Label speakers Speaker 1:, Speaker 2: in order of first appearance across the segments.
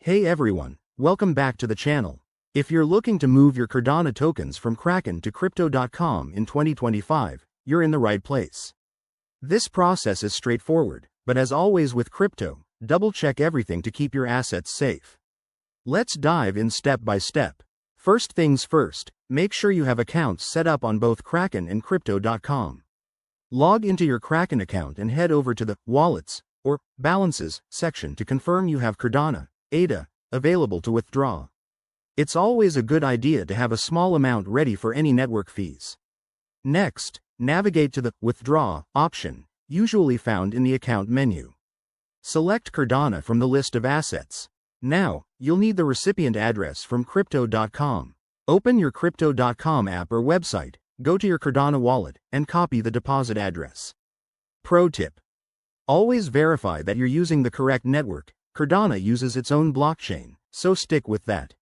Speaker 1: Hey everyone, welcome back to the channel. If you're looking to move your Cardano tokens from Kraken to Crypto.com in 2025, you're in the right place. This process is straightforward, but as always with crypto, double-check everything to keep your assets safe. Let's dive in step by step. First things first, make sure you have accounts set up on both Kraken and Crypto.com. Log into your Kraken account and head over to the Wallets or Balances section to confirm you have Cardano, ADA, available to withdraw. It's always a good idea to have a small amount ready for any network fees. Next, navigate to the Withdraw option, usually found in the Account menu. Select Cardano from the list of assets. Now, you'll need the recipient address from Crypto.com. Open your Crypto.com app or website, go to your Cardano wallet, and copy the deposit address. Pro tip: always verify that you're using the correct network. Cardano uses its own blockchain, so stick with that.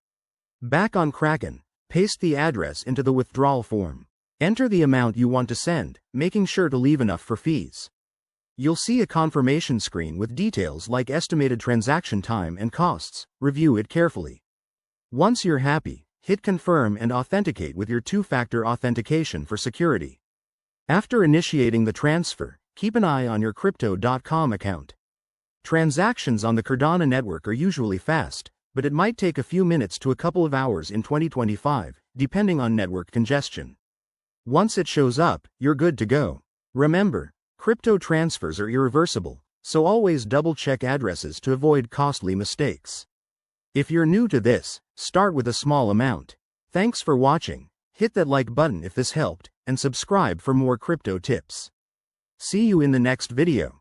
Speaker 1: Back on Kraken, paste the address into the withdrawal form. Enter the amount you want to send, making sure to leave enough for fees. You'll see a confirmation screen with details like estimated transaction time and costs. Review it carefully. Once you're happy, hit confirm and authenticate with your two-factor authentication for security. After initiating the transfer, keep an eye on your Crypto.com account. Transactions on the Cardano network are usually fast, but it might take a few minutes to a couple of hours in 2025, depending on network congestion. Once it shows up, you're good to go. Remember, crypto transfers are irreversible, so always double-check addresses to avoid costly mistakes. If you're new to this, start with a small amount. Thanks for watching. Hit that like button if this helped, and subscribe for more crypto tips. See you in the next video.